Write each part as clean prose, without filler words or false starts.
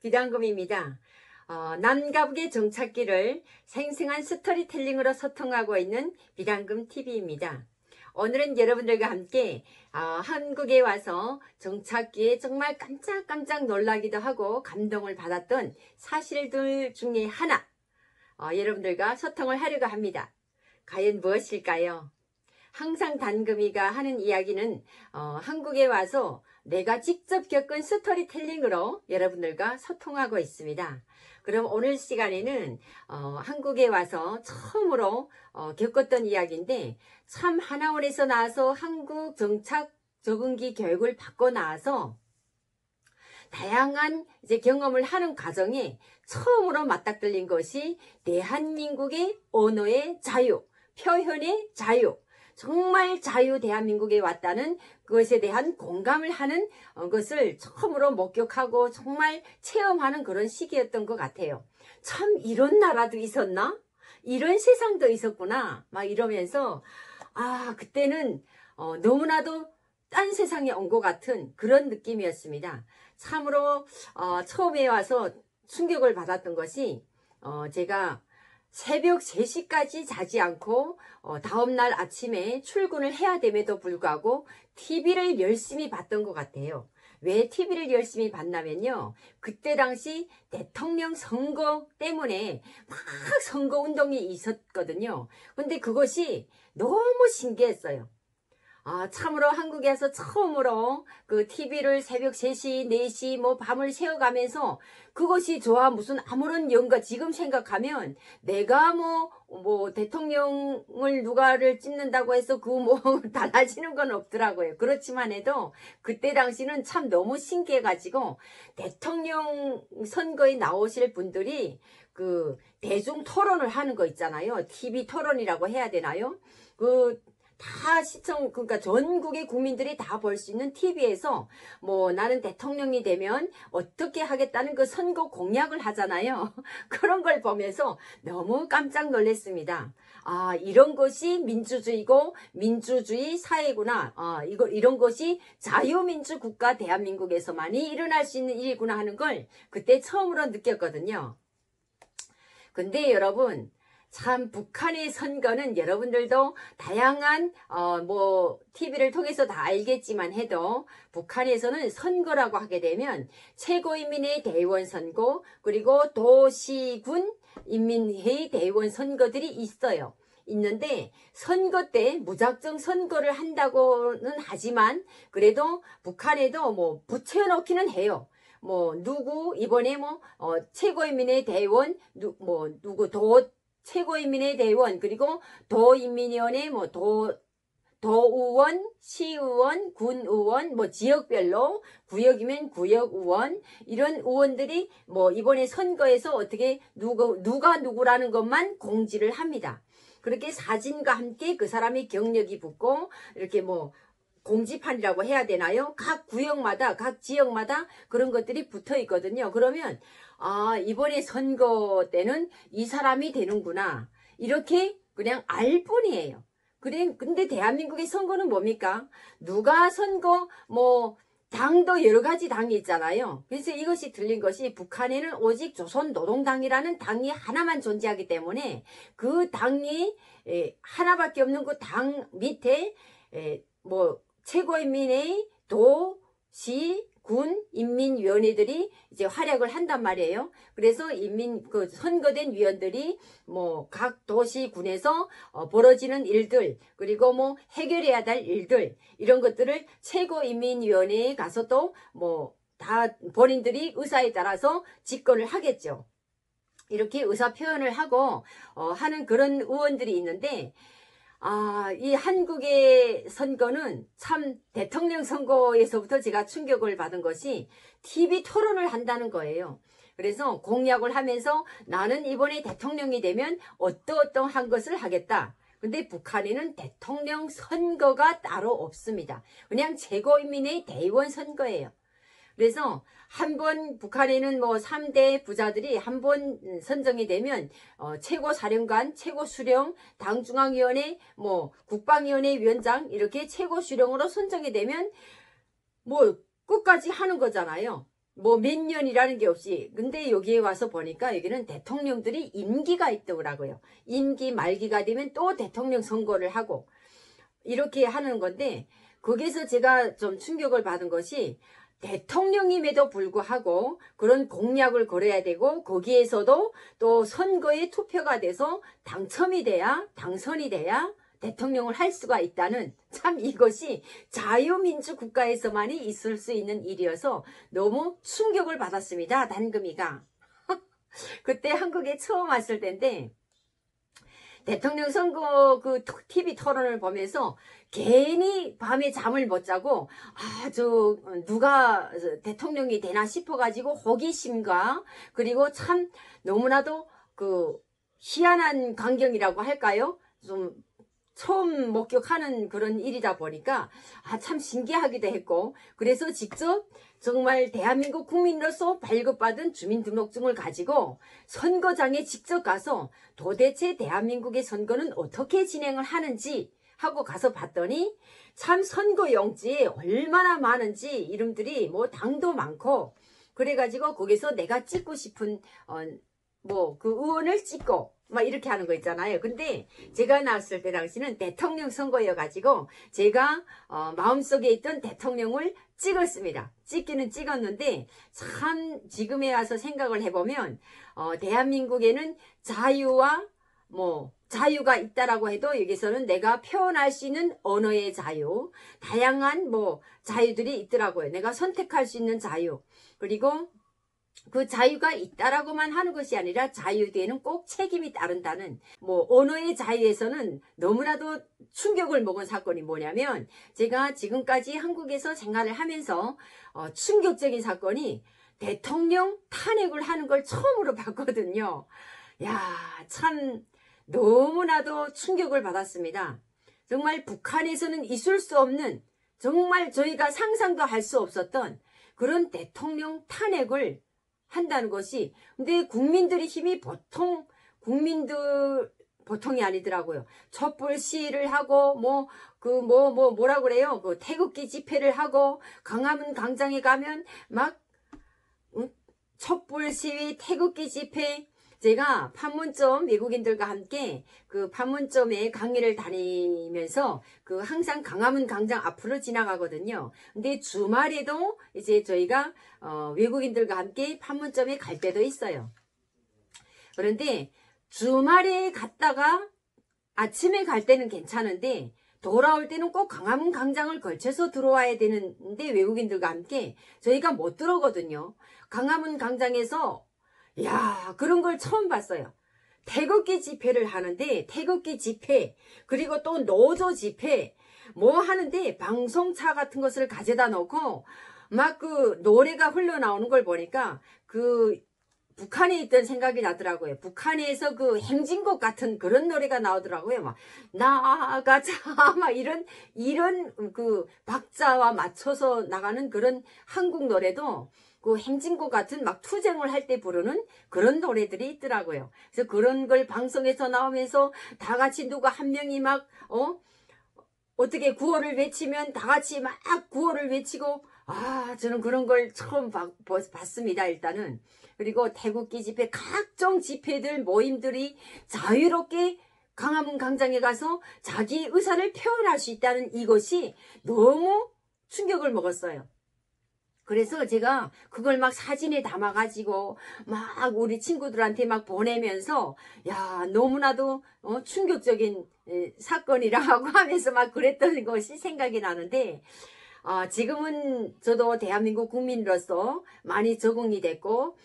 비단금입니다. 남과 북의 정착기를 생생한 스토리텔링으로 소통하고 있는 비단금TV입니다. 오늘은 여러분들과 함께 한국에 와서 정착기에 정말 깜짝깜짝 놀라기도 하고 감동을 받았던 사실들 중에 하나 여러분들과 소통을 하려고 합니다. 과연 무엇일까요? 항상 단금이가 하는 이야기는 한국에 와서 내가 직접 겪은 스토리텔링으로 여러분들과 소통하고 있습니다. 그럼 오늘 시간에는 한국에 와서 처음으로 겪었던 이야기인데, 참 하나원에서 나와서 한국 정착 적응기 교육을 받고 나와서 다양한 경험을 하는 과정에 처음으로 맞닥뜨린 것이 대한민국의 언어의 자유, 표현의 자유, 정말 자유 대한민국에 왔다는 그것에 대한 공감을 하는 것을 처음으로 목격하고 정말 체험하는 그런 시기였던 것 같아요. 참 이런 나라도 있었나? 이런 세상도 있었구나. 막 이러면서 그때는 너무나도 딴 세상에 온 것 같은 그런 느낌이었습니다. 참으로 처음에 와서 충격을 받았던 것이 제가 새벽 3시까지 자지 않고 다음날 아침에 출근을 해야 됨에도 불구하고 TV를 열심히 봤던 것 같아요. 왜 TV를 열심히 봤냐면요, 그때 당시 대통령 선거 때문에 막 선거운동이 있었거든요. 근데 그것이 너무 신기했어요. 참으로 한국에서 처음으로 그 TV를 새벽 3시, 4시 밤을 새워가면서 그것이 저와 무슨 아무런 연관, 지금 생각하면 내가 대통령을 누가를 찍는다고 해서 달라지는 건 없더라고요. 그렇지만 해도 그때 당시는 참 너무 신기해가지고 대통령 선거에 나오실 분들이 그 대중 토론을 하는 거 있잖아요. TV 토론이라고 해야 되나요? 그러니까 전국의 국민들이 다 볼 수 있는 TV에서 나는 대통령이 되면 어떻게 하겠다는 그 선거 공약을 하잖아요. 그런 걸 보면서 너무 깜짝 놀랐습니다. 이런 것이 민주주의고 민주주의 사회구나. 이런 것이 자유민주 국가 대한민국에서만이 일어날 수 있는 일이구나 하는 걸 그때 처음으로 느꼈거든요. 근데 여러분, 참 북한의 선거는 여러분들도 다양한 TV를 통해서 다 알겠지만 해도 북한에서는 선거라고 하게 되면 최고인민회 대의원 선거, 그리고 도시군 인민회의 대의원 선거들이 있어요. 있는데 선거 때 무작정 선거를 한다고는 하지만 그래도 북한에도 붙여놓기는 해요. 이번에 최고인민회 대의원 최고인민회 대의원, 그리고 도인민위원회, 도의원, 시의원, 군의원, 지역별로 구역이면 구역의원, 이런 의원들이 이번에 선거에서 어떻게 누가 누구라는 것만 공지를 합니다. 그렇게 사진과 함께 그 사람의 경력이 붙고 이렇게 공지판이라고 해야 되나요? 각 구역마다, 각 지역마다 그런 것들이 붙어 있거든요. 그러면 이번에 선거 때는 이 사람이 되는구나, 이렇게 그냥 알 뿐이에요. 근데 대한민국의 선거는 뭡니까? 누가 선거, 당도 여러 가지 당이 있잖아요. 그래서 이것이 들린 것이, 북한에는 오직 조선노동당이라는 당이 하나만 존재하기 때문에 그 당이 하나밖에 없는 그 당 밑에 최고인민회의, 도, 시, 군, 인민위원회들이 이제 활약을 한단 말이에요. 그래서 선거된 위원들이 각 도시, 군에서 벌어지는 일들, 그리고 해결해야 될 일들, 이런 것들을 최고인민위원회에 가서 또 다 본인들이 의사에 따라서 집권을 하겠죠. 이렇게 의사 표현을 하고 하는 그런 의원들이 있는데, 이 한국의 선거는 참 대통령 선거에서부터 제가 충격을 받은 것이 TV 토론을 한다는 거예요. 그래서 공약을 하면서 나는 이번에 대통령이 되면 어떠한 것을 하겠다. 근데 북한에는 대통령 선거가 따로 없습니다. 그냥 최고인민의 대의원 선거예요. 그래서 한번 북한에는 3대 부자들이 한 번 선정이 되면 최고사령관, 최고수령, 당중앙위원회, 국방위원회 위원장, 이렇게 최고수령으로 선정이 되면 끝까지 하는 거잖아요. 뭐 몇 년이라는 게 없이. 근데 여기에 와서 보니까 여기는 대통령들이 임기가 있더라고요. 임기 말기가 되면 또 대통령 선거를 하고 이렇게 하는 건데, 거기서 제가 좀 충격을 받은 것이, 대통령임에도 불구하고 그런 공약을 걸어야 되고 거기에서도 또 선거에 투표가 돼서 당첨이 돼야, 당선이 돼야 대통령을 할 수가 있다는, 참 이것이 자유민주 국가에서만이 있을 수 있는 일이어서 너무 충격을 받았습니다. 단금이가. 그때 한국에 처음 왔을 때인데 대통령 선거 그 TV 토론을 보면서 괜히 밤에 잠을 못 자고, 누가 대통령이 되나 싶어가지고 호기심과, 그리고 참 너무나도 그 희한한 광경이라고 할까요? 좀 처음 목격하는 그런 일이다 보니까 참 신기하기도 했고, 그래서 직접 정말 대한민국 국민으로서 발급받은 주민등록증을 가지고 선거장에 직접 가서 도대체 대한민국의 선거는 어떻게 진행을 하는지 하고 가서 봤더니, 참 선거용지에 얼마나 많은지, 이름들이 뭐 당도 많고, 그래가지고 거기서 내가 찍고 싶은 그 의원을 찍고 막 이렇게 하는 거 있잖아요. 근데 제가 나왔을 때 당시는 대통령 선거여가지고 제가 마음속에 있던 대통령을 찍었습니다. 찍기는 찍었는데, 참 지금에 와서 생각을 해보면 대한민국에는 자유와 자유가 있다라고 해도 여기서는 내가 표현할 수 있는 언어의 자유, 다양한 자유들이 있더라고요. 내가 선택할 수 있는 자유, 그리고 그 자유가 있다라고만 하는 것이 아니라 자유 뒤에는 꼭 책임이 따른다는, 언어의 자유에서는 너무나도 충격을 먹은 사건이 뭐냐면, 제가 지금까지 한국에서 생활을 하면서 충격적인 사건이 대통령 탄핵을 하는 걸 처음으로 봤거든요. 야, 참 너무나도 충격을 받았습니다. 정말 북한에서는 있을 수 없는, 정말 저희가 상상도 할 수 없었던 그런 대통령 탄핵을 한다는 것이, 근데 국민들의 힘이 보통이 아니더라고요. 촛불 시위를 하고, 뭐라 그래요? 그 태극기 집회를 하고, 광화문 광장에 가면 촛불 시위, 태극기 집회. 제가 판문점 외국인들과 함께 그 판문점에 강의를 다니면서 항상 광화문 광장 앞으로 지나가거든요. 근데 주말에도 이제 저희가 외국인들과 함께 판문점에 갈 때도 있어요. 그런데 주말에 갔다가 아침에 갈 때는 괜찮은데 돌아올 때는 꼭 광화문 광장을 걸쳐서 들어와야 되는데, 외국인들과 함께 저희가 못 들어오거든요. 광화문 광장에서 그런 걸 처음 봤어요. 태극기 집회를 하는데, 태극기 집회, 그리고 또 노조 집회 하는데 방송차 같은 것을 가져다 놓고 노래가 흘러나오는 걸 보니까 북한에 있던 생각이 나더라고요. 북한에서 행진곡 같은 그런 노래가 나오더라고요. 나가자 이런 박자와 맞춰서 나가는 그런 한국 노래도 행진곡 같은 투쟁을 할 때 부르는 그런 노래들이 있더라고요. 그래서 그런 걸 방송에서 나오면서 다 같이 누가 한 명이 어떻게 구호를 외치면 다 같이 구호를 외치고, 저는 그런 걸 처음 봤습니다, 일단은. 그리고 태극기 집회, 각종 집회들, 모임들이 자유롭게 광화문 광장에 가서 자기 의사를 표현할 수 있다는 이것이 너무 충격을 먹었어요. 그래서 제가 그걸 사진에 담아가지고 우리 친구들한테 보내면서, 너무나도 충격적인 사건이라고 하면서 그랬던 것이 생각이 나는데, 지금은 저도 대한민국 국민으로서 많이 적응이 됐고,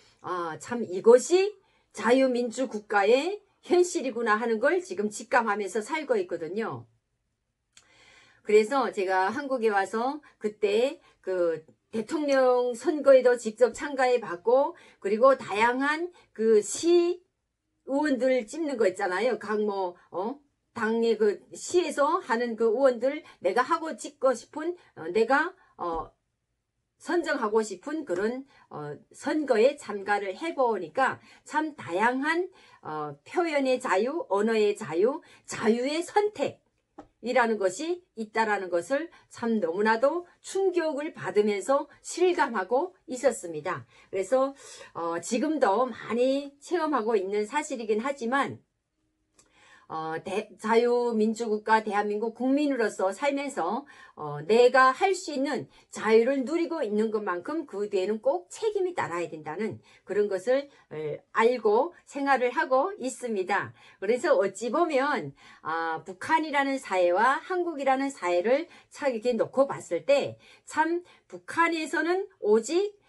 참 이것이 자유민주 국가의 현실이구나 하는 걸 지금 직감하면서 살고 있거든요. 그래서 제가 한국에 와서 그때 대통령 선거에도 직접 참가해 봤고, 그리고 다양한 시의원들 찍는 거 있잖아요. 당의 시에서 하는 의원들 내가 하고 찍고 싶은, 내가 선정하고 싶은 그런 선거에 참가를 해보니까 참 다양한 표현의 자유, 언어의 자유, 자유의 선택, 이라는 것이 있다라는 것을 참 너무나도 충격을 받으면서 실감하고 있었습니다. 그래서 지금도 많이 체험하고 있는 사실이긴 하지만 자유민주국가 대한민국 국민으로서 살면서 내가 할 수 있는 자유를 누리고 있는 것만큼 그 뒤에는 꼭 책임이 따라야 된다는 그런 것을 알고 생활을 하고 있습니다. 그래서 어찌 보면 북한이라는 사회와 한국이라는 사회를 참 이렇게 놓고 봤을 때 참 북한에서는 오직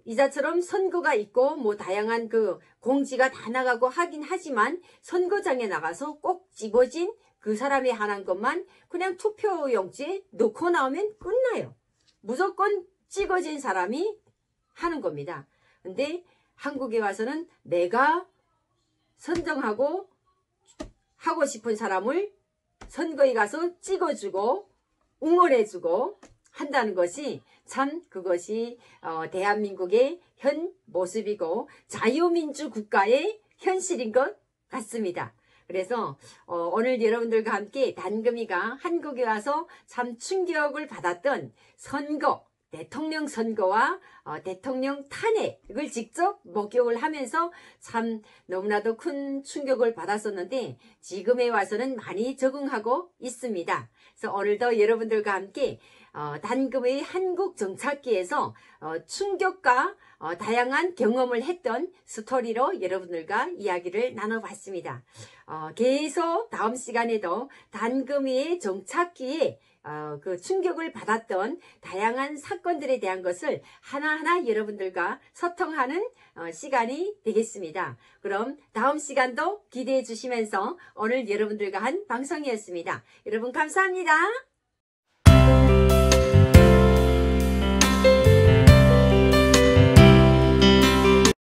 이자처럼 선거가 있고 뭐 다양한 공지가 다 나가고 하긴 하지만 선거장에 나가서 꼭 집어진 그 사람에 한한 것만 그냥 투표용지에 넣고 나오면 끝나요. 무조건 찍어진 사람이 하는 겁니다. 근데 한국에 와서는 내가 선정하고 하고 싶은 사람을 선거에 가서 찍어주고 응원해주고 한다는 것이 참 그것이 대한민국의 현 모습이고 자유민주 국가의 현실인 것 같습니다. 그래서 오늘 여러분들과 함께 단금이가 한국에 와서 참 충격을 받았던 선거, 대통령 선거와 대통령 탄핵을 직접 목격을 하면서 참 너무나도 큰 충격을 받았었는데 지금에 와서는 많이 적응하고 있습니다. 그래서 오늘도 여러분들과 함께 단금의 한국 정착기에서 충격과 다양한 경험을 했던 스토리로 여러분들과 이야기를 나눠봤습니다. 계속 다음 시간에도 단금의 정착기에 그 충격을 받았던 다양한 사건들에 대한 것을 하나하나 여러분들과 소통하는 시간이 되겠습니다. 그럼 다음 시간도 기대해 주시면서 오늘 여러분들과 한 방송이었습니다. 여러분 감사합니다.